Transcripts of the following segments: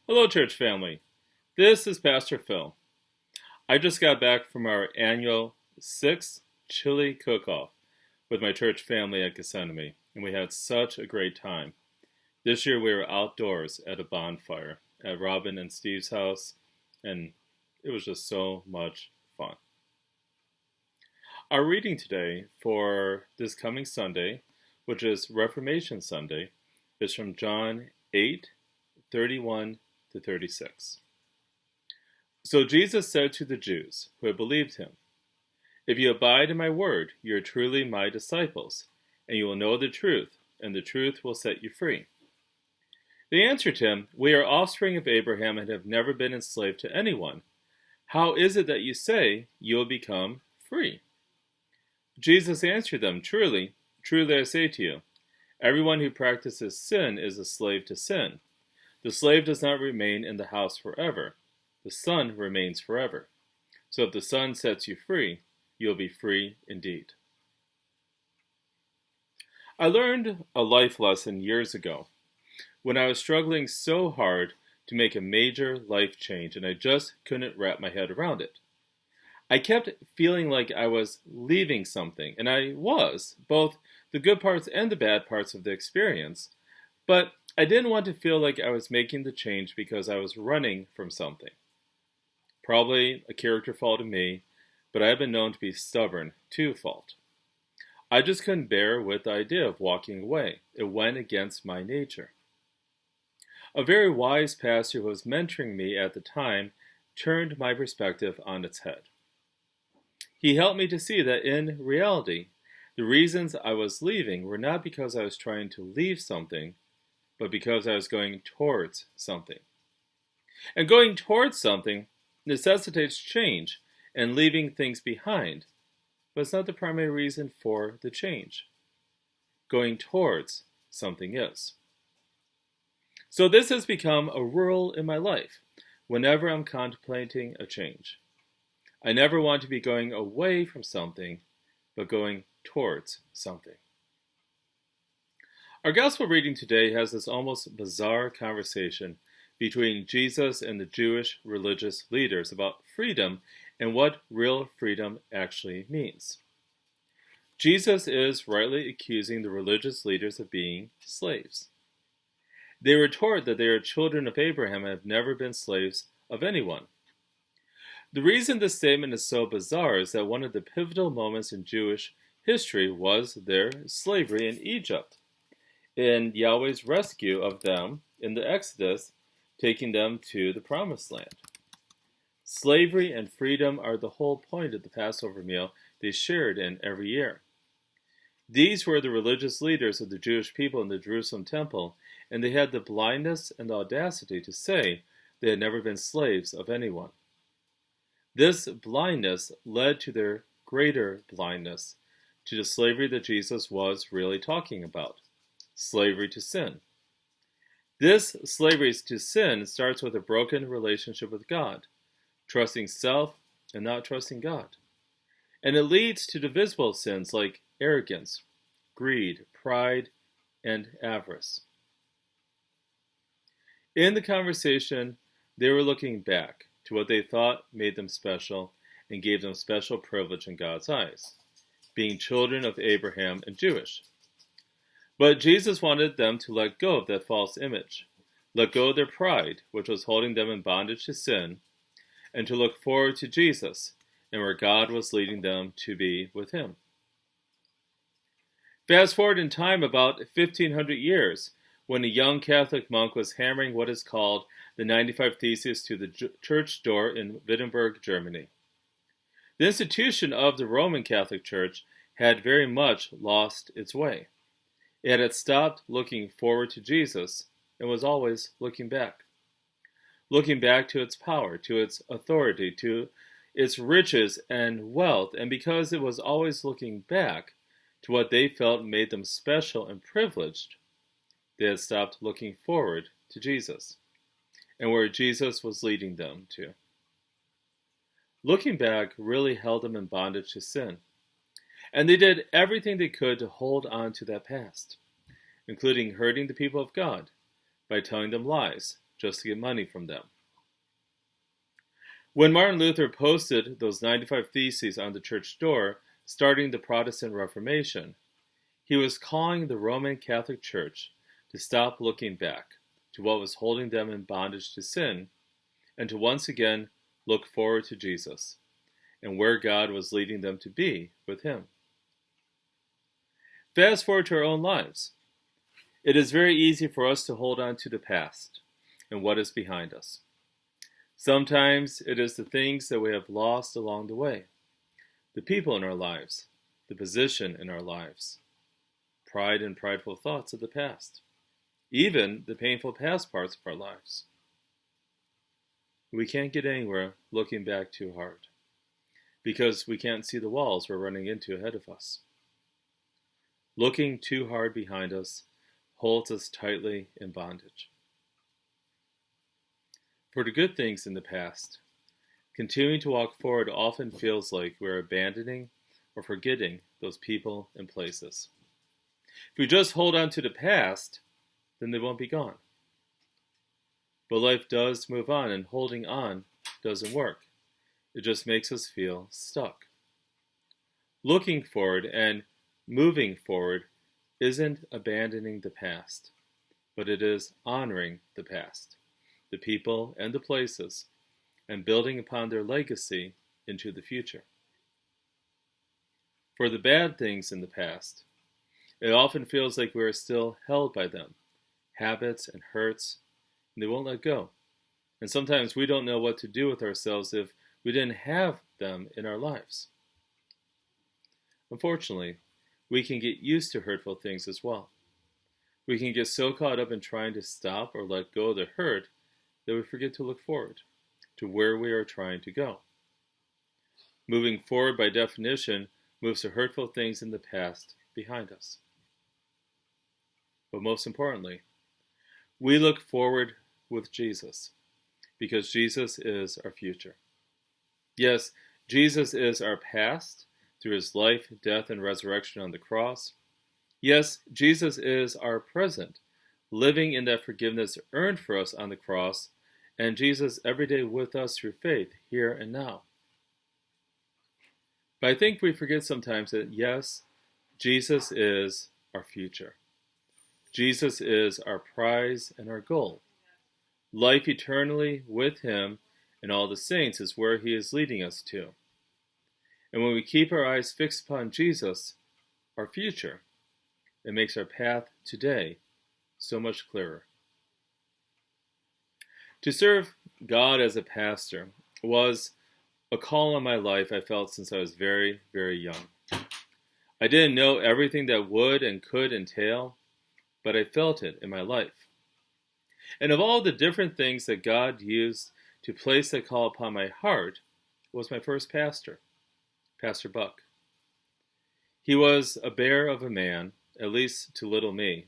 Hello, church family. This is Pastor Phil. I just got back from our annual 6th chili cook-off with my church family at Gethsemane, and we had such a great time. This year we were outdoors at a bonfire at Robin and Steve's house, and it was just so much fun. Our reading today for this coming Sunday, which is Reformation Sunday, is from John 8:31 to 36. So Jesus said to the Jews who had believed him, "If you abide in my word, you are truly my disciples, and you will know the truth, and the truth will set you free." They answered him, "We are offspring of Abraham and have never been enslaved to anyone. How is it that you say you will become free?" Jesus answered them, "Truly, truly I say to you, everyone who practices sin is a slave to sin. The slave does not remain in the house forever. The Son remains forever. So if the Son sets you free, you'll be free indeed." I learned a life lesson years ago when I was struggling so hard to make a major life change and I just couldn't wrap my head around it. I kept feeling like I was leaving something, and I was, both the good parts and the bad parts of the experience, but I didn't want to feel like I was making the change because I was running from something. Probably a character fault of me, but I have been known to be stubborn to a fault. I just couldn't bear with the idea of walking away. It went against my nature. A very wise pastor who was mentoring me at the time turned my perspective on its head. He helped me to see that in reality, the reasons I was leaving were not because I was trying to leave something, but because I was going towards something. And going towards something necessitates change and leaving things behind, but it's not the primary reason for the change. Going towards something is. So this has become a rule in my life whenever I'm contemplating a change. I never want to be going away from something, but going towards something. Our gospel reading today has this almost bizarre conversation between Jesus and the Jewish religious leaders about freedom and what real freedom actually means. Jesus is rightly accusing the religious leaders of being slaves. They retort that they are children of Abraham and have never been slaves of anyone. The reason this statement is so bizarre is that one of the pivotal moments in Jewish history was their slavery in Egypt, in Yahweh's rescue of them in the Exodus, taking them to the Promised Land. Slavery and freedom are the whole point of the Passover meal they shared in every year. These were the religious leaders of the Jewish people in the Jerusalem temple, and they had the blindness and the audacity to say they had never been slaves of anyone. This blindness led to their greater blindness, to the slavery that Jesus was really talking about, slavery to sin. This slavery to sin starts with a broken relationship with God, trusting self and not trusting God. And it leads to the visible sins like arrogance, greed, pride, and avarice. In the conversation, they were looking back to what they thought made them special and gave them special privilege in God's eyes, being children of Abraham and Jewish. But Jesus wanted them to let go of that false image, let go of their pride, which was holding them in bondage to sin, and to look forward to Jesus and where God was leading them to be with him. Fast forward in time about 1500 years, when a young Catholic monk was hammering what is called the 95 Theses to the church door in Wittenberg, Germany. The institution of the Roman Catholic Church had very much lost its way. It had stopped looking forward to Jesus and was always looking back to its power, to its authority, to its riches and wealth, and because it was always looking back to what they felt made them special and privileged, they had stopped looking forward to Jesus and where Jesus was leading them to. Looking back really held them in bondage to sin, and they did everything they could to hold on to that past, including hurting the people of God by telling them lies, just to get money from them. When Martin Luther posted those 95 Theses on the church door, starting the Protestant Reformation, he was calling the Roman Catholic Church to stop looking back to what was holding them in bondage to sin, and to once again look forward to Jesus and where God was leading them to be with Him. Fast forward to our own lives. It is very easy for us to hold on to the past and what is behind us. Sometimes it is the things that we have lost along the way, the people in our lives, the position in our lives, pride and prideful thoughts of the past, even the painful past parts of our lives. We can't get anywhere looking back too hard, because we can't see the walls we're running into ahead of us. Looking too hard behind us holds us tightly in bondage. For the good things in the past, continuing to walk forward often feels like we're abandoning or forgetting those people and places. If we just hold on to the past, then they won't be gone. But life does move on, and holding on doesn't work. It just makes us feel stuck. Looking forward and moving forward isn't abandoning the past, but it is honoring the past, the people and the places, and building upon their legacy into the future. For the bad things in the past, it often feels like we are still held by them, habits and hurts, and they won't let go. And sometimes we don't know what to do with ourselves if we didn't have them in our lives. Unfortunately, we can get used to hurtful things as well. We can get so caught up in trying to stop or let go of the hurt that we forget to look forward to where we are trying to go. Moving forward, by definition, moves the hurtful things in the past behind us. But most importantly, we look forward with Jesus, because Jesus is our future. Yes, Jesus is our past through His life, death, and resurrection on the cross. Yes, Jesus is our present, living in that forgiveness earned for us on the cross, and Jesus every day with us through faith, here and now. But I think we forget sometimes that, yes, Jesus is our future. Jesus is our prize and our goal. Life eternally with Him and all the saints is where He is leading us to. And when we keep our eyes fixed upon Jesus, our future, it makes our path today so much clearer. To serve God as a pastor was a call on my life I felt since I was very, very young. I didn't know everything that would and could entail, but I felt it in my life. And of all the different things that God used to place that call upon my heart was my first pastor, Pastor Buck. He was a bear of a man, at least to little me.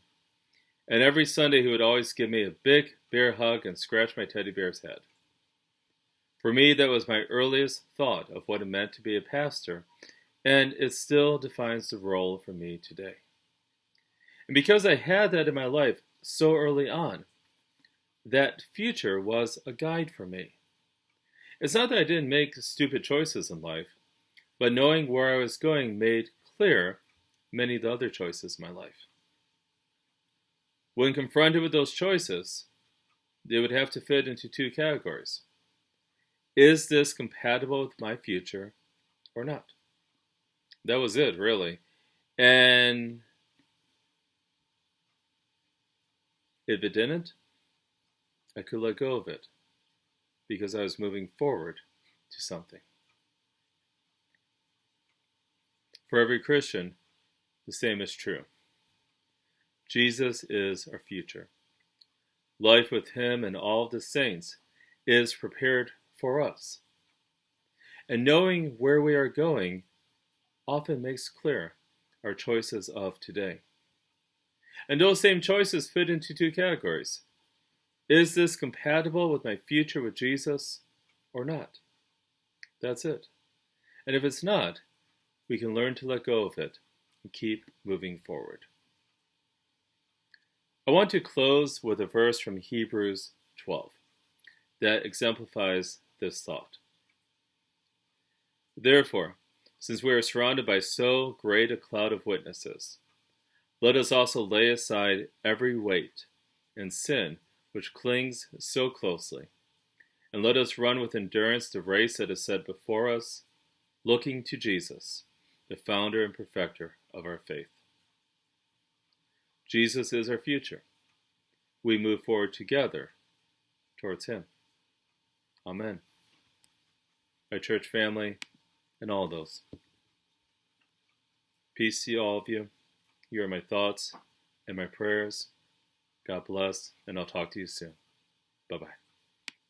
And every Sunday he would always give me a big bear hug and scratch my teddy bear's head. For me, that was my earliest thought of what it meant to be a pastor, and it still defines the role for me today. And because I had that in my life so early on, that future was a guide for me. It's not that I didn't make stupid choices in life, but knowing where I was going made clear many of the other choices in my life. When confronted with those choices, they would have to fit into two categories. Is this compatible with my future or not? That was it, really. And if it didn't, I could let go of it because I was moving forward to something. For every Christian, the same is true. Jesus is our future. Life with Him and all of the saints is prepared for us. And knowing where we are going often makes clear our choices of today. And those same choices fit into two categories. Is this compatible with my future with Jesus or not? That's it. And if it's not, we can learn to let go of it and keep moving forward. I want to close with a verse from Hebrews 12 that exemplifies this thought. Therefore, since we are surrounded by so great a cloud of witnesses, let us also lay aside every weight and sin which clings so closely, and let us run with endurance the race that is set before us, looking to Jesus, the founder and perfecter of our faith. Jesus is our future. We move forward together towards Him. Amen. My church family and all those. Peace to all of you. You are my thoughts and my prayers. God bless, and I'll talk to you soon. Bye-bye.